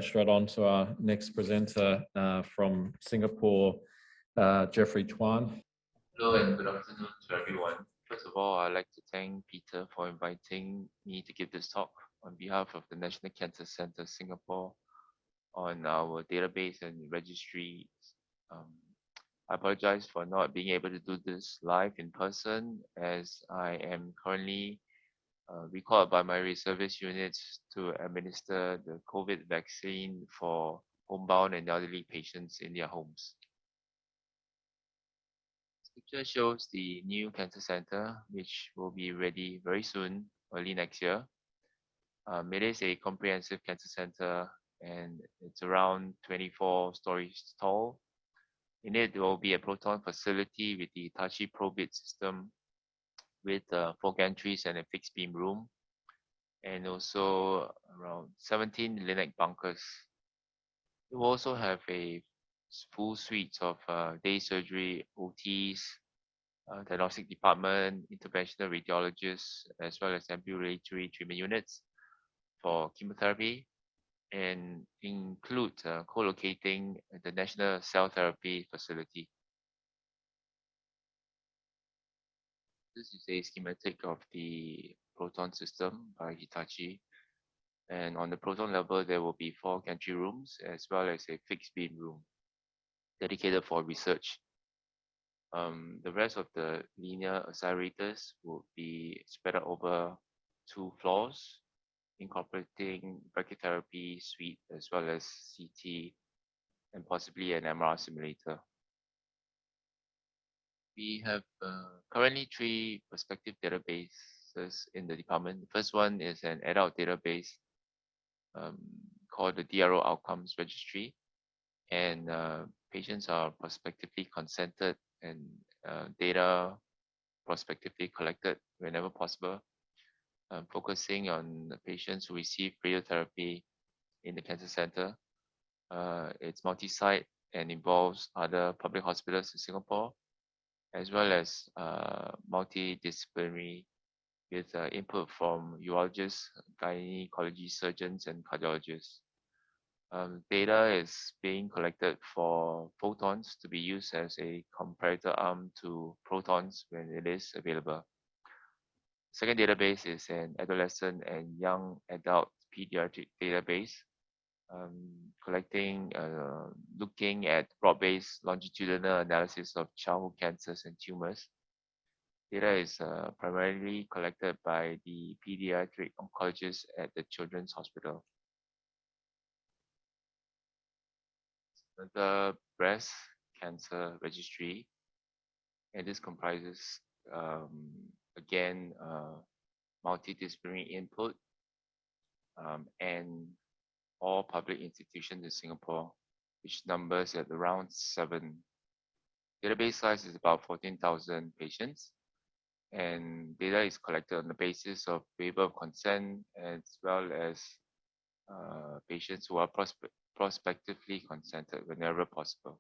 straight on to our next presenter from Singapore, Jeffrey Tuan. Hello and good afternoon to everyone. First of all, I'd like to thank Peter for inviting me to give this talk on behalf of the National Cancer Centre Singapore on our database and registry. I apologize for not being able to do this live in person, as I am currently recalled by my reservist units to administer the COVID vaccine for homebound and elderly patients in their homes. This picture shows the new cancer center, which will be ready very soon, early next year. It is a comprehensive cancer center, and it's around 24 stories tall. In it, there will be a proton facility with the Hitachi Probit system with 4 gantries and a fixed beam room, and also around 17 linac bunkers. It will also have a full suite of day surgery, OTs, diagnostic department, interventional radiologists, as well as ambulatory treatment units for chemotherapy, and include co-locating the National Cell Therapy Facility. This is a schematic of the Proton System by Hitachi. And on the Proton level, there will be 4 gantry rooms as well as a fixed beam room dedicated for research. The rest of the linear accelerators will be spread out over 2 floors, incorporating brachytherapy suite as well as CT and possibly an MR simulator. We have currently 3 prospective databases in the department. The first one is an adult database called the DRO Outcomes Registry, and patients are prospectively consented and data prospectively collected whenever possible, focusing on the patients who receive radiotherapy in the cancer center. It's multi-site and involves other public hospitals in Singapore, as well as multidisciplinary with input from urologists, gynecology surgeons, and cardiologists. Data is being collected for photons to be used as a comparator arm to protons when it is available. Second database is an adolescent and young adult pediatric database, looking at broad-based longitudinal analysis of childhood cancers and tumors. Data is primarily collected by the pediatric oncologist at the Children's Hospital. The breast cancer registry, and this comprises again multidisciplinary input and all public institutions in Singapore, which numbers at around 7. Database size is about 14,000 patients, and data is collected on the basis of waiver of consent as well as patients who are prospectively consented whenever possible.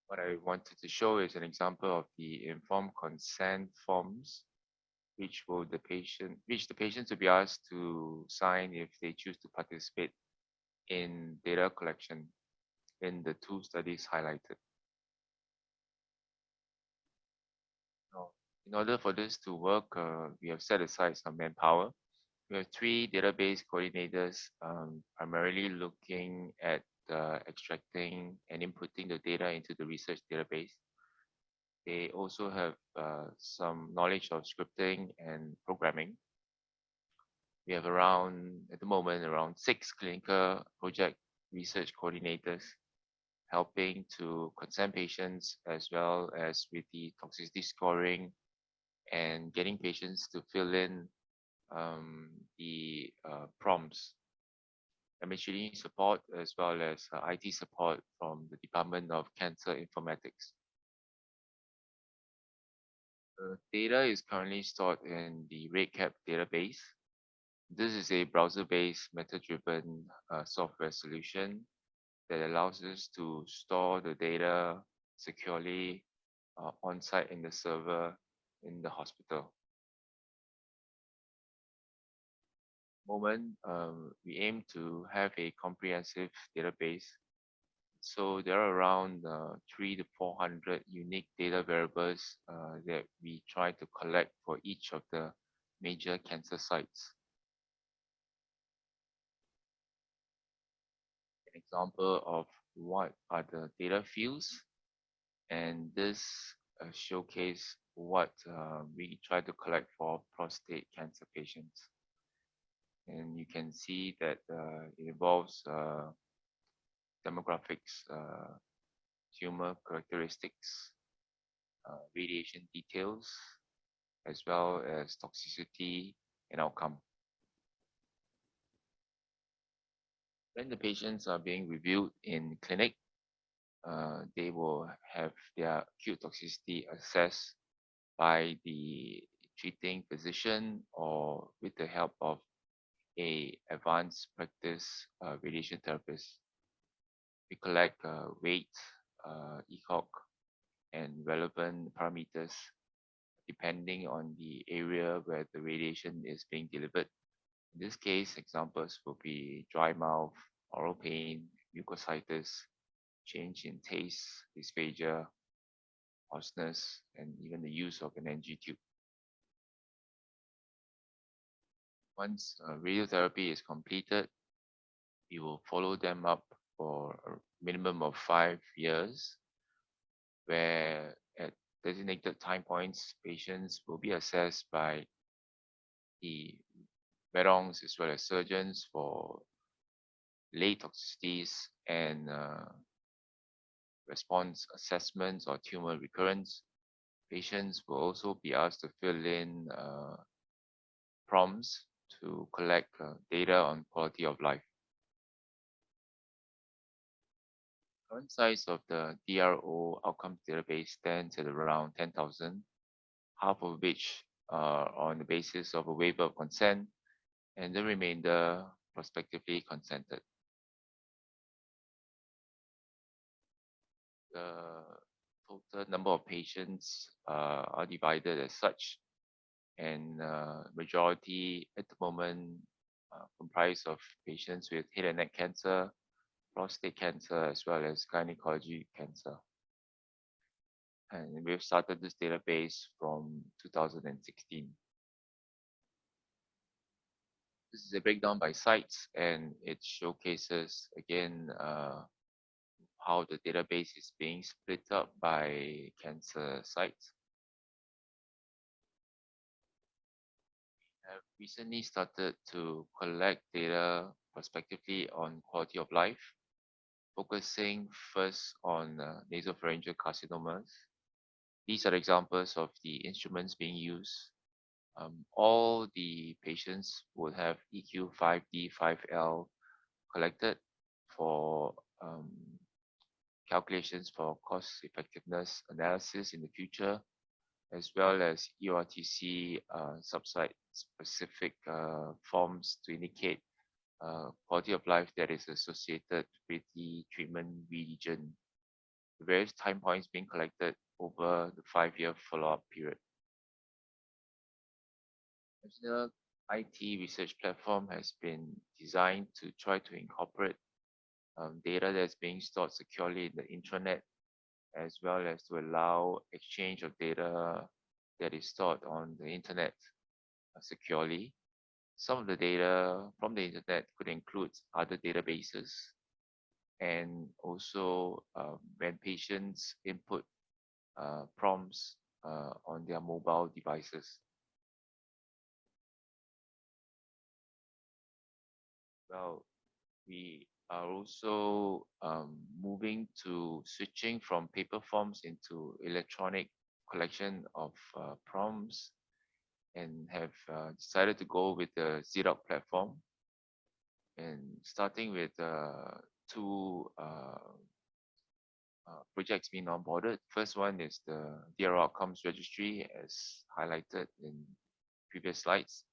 What I wanted to show is an example of the informed consent forms, which the patients will be asked to sign if they choose to participate in data collection in the 2 studies highlighted. Now, in order for this to work, we have set aside some manpower. We have 3 database coordinators, primarily looking at extracting and inputting the data into the research database. They also have some knowledge of scripting and programming. We have at the moment, around 6 clinical project research coordinators helping to consent patients as well as with the toxicity scoring and getting patients to fill in the prompts. Administrative support as well as IT support from the Department of Cancer Informatics. The data is currently stored in the RedCap database. This is a browser-based meta-driven software solution that allows us to store the data securely on-site in the server in the hospital. moment, we aim to have a comprehensive database. So there are around 300 to 400 unique data variables that we try to collect for each of the major cancer sites. An example of what are the data fields, and this showcase what we try to collect for prostate cancer patients. And you can see that it involves demographics, tumor characteristics, radiation details, as well as toxicity and outcome. When the patients are being reviewed in clinic, they will have their acute toxicity assessed by the treating physician or with the help of a advanced practice radiation therapist. We collect weight, ECOG, and relevant parameters depending on the area where the radiation is being delivered. In this case, examples will be dry mouth, oral pain, mucositis, change in taste, dysphagia, hoarseness, and even the use of an NG tube. Once radiotherapy is completed, we will follow them up for a minimum of 5 years, where at designated time points, patients will be assessed by the veterans as well as surgeons for late toxicities and response assessments or tumor recurrence. Patients will also be asked to fill in prompts to collect data on quality of life. Current size of the DRO outcome database stands at around 10,000, half of which are on the basis of a waiver of consent, and the remainder prospectively consented. The total number of patients are divided as such, and majority at the moment comprise of patients with head and neck cancer, prostate cancer, as well as gynecology cancer. And we've started this database from 2016. This is a breakdown by sites, and it showcases again how the database is being split up by cancer sites. We have recently started to collect data prospectively on quality of life, focusing first on nasopharyngeal carcinomas. These are examples of the instruments being used. All the patients would have EQ 5D, 5L collected for calculations for cost effectiveness analysis in the future, as well as EORTC subsite specific forms to indicate quality of life that is associated with the treatment region. The various time points being collected over the 5-year follow-up period. National IT research platform has been designed to try to incorporate data that's being stored securely in the intranet, as well as to allow exchange of data that is stored on the internet securely. Some of the data from the internet could include other databases, and also when patients input prompts on their mobile devices. Well, we are also moving to switching from paper forms into electronic collection of prompts, and have decided to go with the ZDoc platform, and starting with 2 projects being onboarded. First one is the DRO Outcomes Registry, as highlighted in previous slides,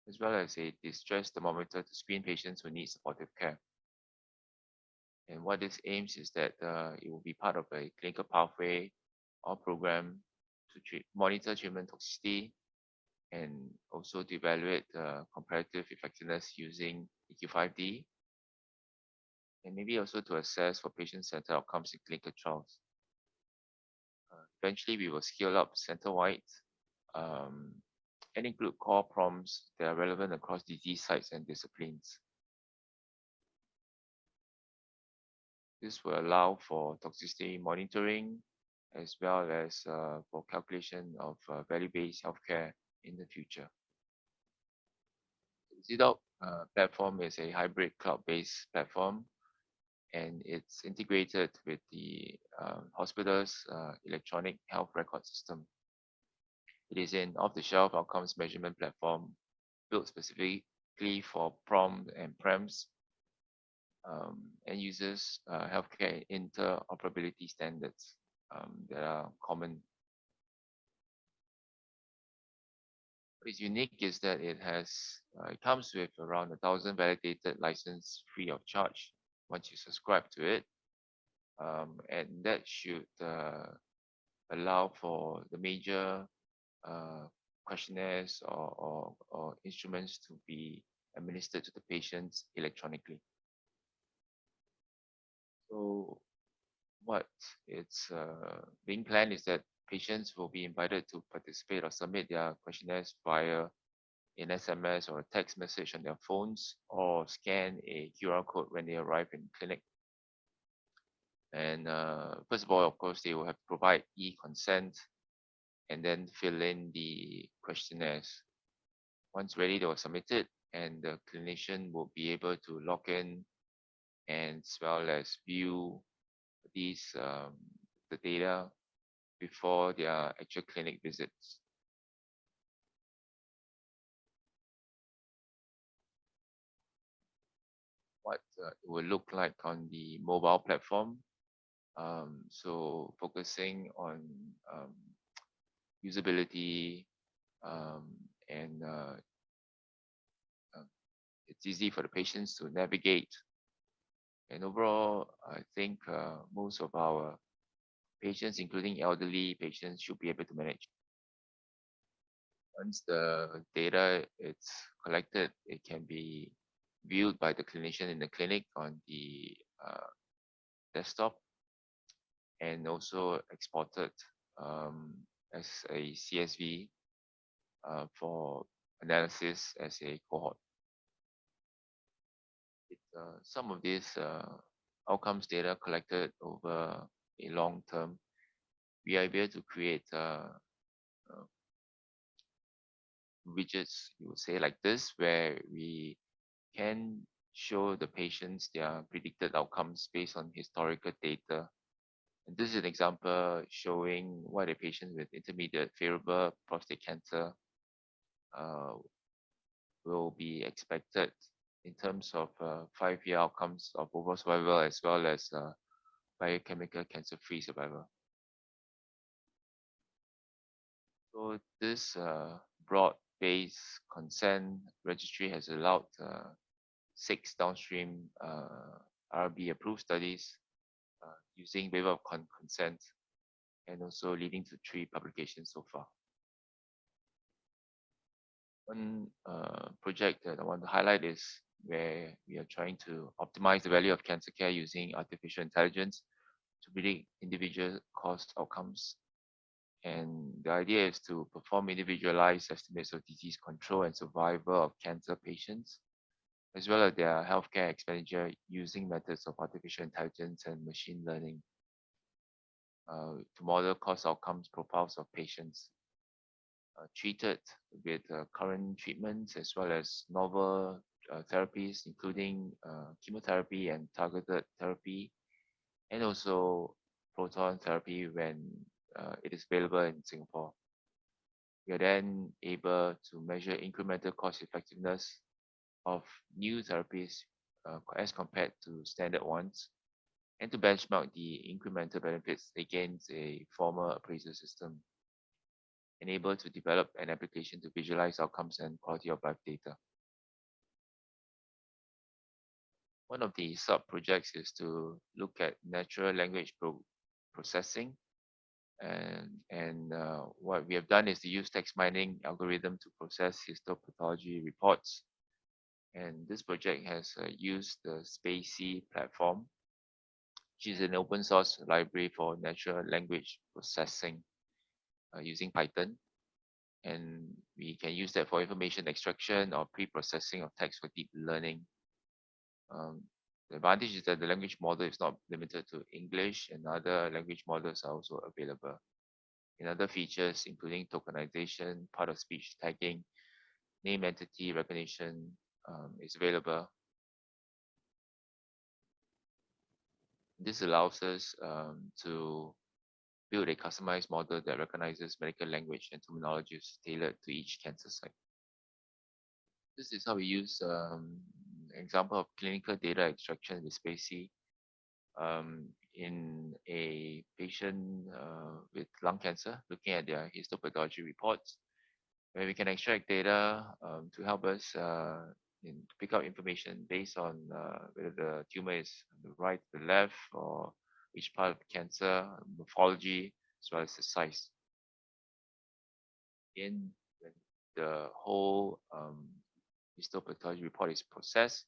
as well as a distress thermometer to screen patients who need supportive care. And what this aims is that it will be part of a clinical pathway or program to monitor treatment toxicity, and also to evaluate comparative effectiveness using EQ5D, and maybe also to assess for patient-centered outcomes in clinical trials. Eventually, we will scale up center-wide um, and include core prompts that are relevant across disease sites and disciplines. This will allow for toxicity monitoring as well as for calculation of value-based healthcare in the future. The ZDoc platform is a hybrid cloud-based platform, and it's integrated with the hospital's electronic health record system. It is an off-the-shelf outcomes measurement platform built specifically for PROM and PREMS and uses healthcare interoperability standards that are common. What is unique is that it comes with around 1,000 validated license free of charge once you subscribe to it, and that should allow for the major questionnaires or instruments to be administered to the patients electronically. So what it's being planned is that patients will be invited to participate or submit their questionnaires via an SMS or a text message on their phones, or scan a QR code when they arrive in clinic. And first of all, of course, they will have to provide e-consent and then fill in the questionnaires. Once ready, they will submit it, and the clinician will be able to log in and as well as view these the data before their actual clinic visits. What it will look like on the mobile platform. So focusing on usability and it's easy for the patients to navigate. And overall, I think most of our patients, including elderly patients, should be able to manage. Once the data is collected, it can be viewed by the clinician in the clinic on the desktop and also exported as a CSV for analysis as a cohort. Some of these outcomes data collected over a long term, we are able to create widgets, you would say, like this, where we can show the patients their predicted outcomes based on historical data. And this is an example showing what a patient with intermediate favorable prostate cancer will be expected in terms of 5-year outcomes of overall survival as well as biochemical cancer-free survival. So this broad-based consent registry has allowed 6 downstream RB-approved studies using waiver of consent, and also leading to 3 publications so far. One project that I want to highlight is where we are trying to optimize the value of cancer care using artificial intelligence to predict individual cost outcomes. And the idea is to perform individualized estimates of disease control and survival of cancer patients, as well as their healthcare expenditure using methods of artificial intelligence and machine learning to model cost outcomes profiles of patients treated with current treatments as well as novel therapies, including chemotherapy and targeted therapy, and also proton therapy when it is available in Singapore. We are then able to measure incremental cost effectiveness of new therapies as compared to standard ones, and to benchmark the incremental benefits against a former appraisal system, and able to develop an application to visualize outcomes and quality of life data. One of the sub-projects is to look at natural language processing And what we have done is to use text mining algorithm to process histopathology reports. And this project has used the Spacey platform, which is an open source library for natural language processing using Python. And we can use that for information extraction or pre-processing of text for deep learning. The advantage is that the language model is not limited to English, and other language models are also available. In other features, including tokenization, part of speech tagging, name entity recognition is available. This allows us to build a customized model that recognizes medical language and terminologies tailored to each cancer site. This is how we use example of clinical data extraction with Spacey in a patient with lung cancer, looking at their histopathology reports, where we can extract data to help us pick up information based on whether the tumor is on the right, the left, or which part of the cancer, morphology, as well as the size. When the whole histopathology report is processed,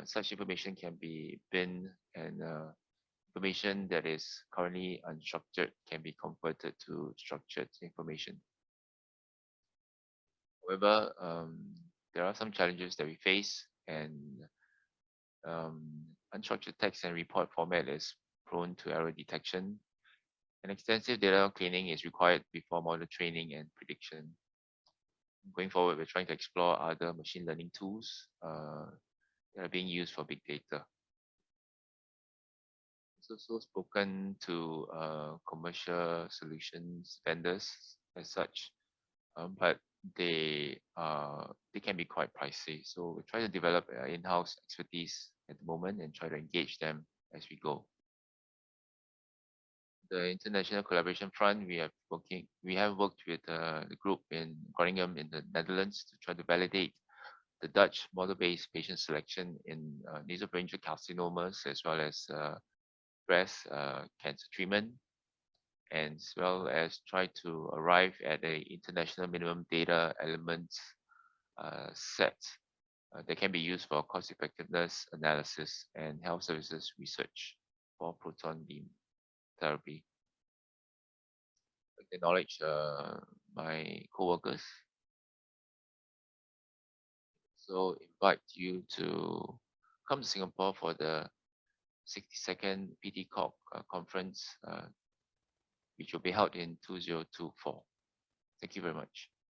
such information can be binned, and information that is currently unstructured can be converted to structured information. However, there are some challenges that we face, and unstructured text and report format is prone to error detection, and extensive data cleaning is required before model training and prediction. Going forward, we're trying to explore other machine learning tools that are being used for big data. It's also spoken to commercial solutions vendors as such, but they can be quite pricey. So we try to develop in-house expertise at the moment and try to engage them as we go. The international collaboration front, we have worked with the group in Groningen in the Netherlands to try to validate the Dutch model-based patient selection in nasopharyngeal carcinomas, as well as breast cancer treatment, and as well as try to arrive at a international minimum data elements set that can be used for cost effectiveness analysis and health services research for proton beam therapy. I acknowledge my co-workers. So invite you to come to Singapore for the 62nd PTCOG conference, which will be held in 2024. Thank you very much.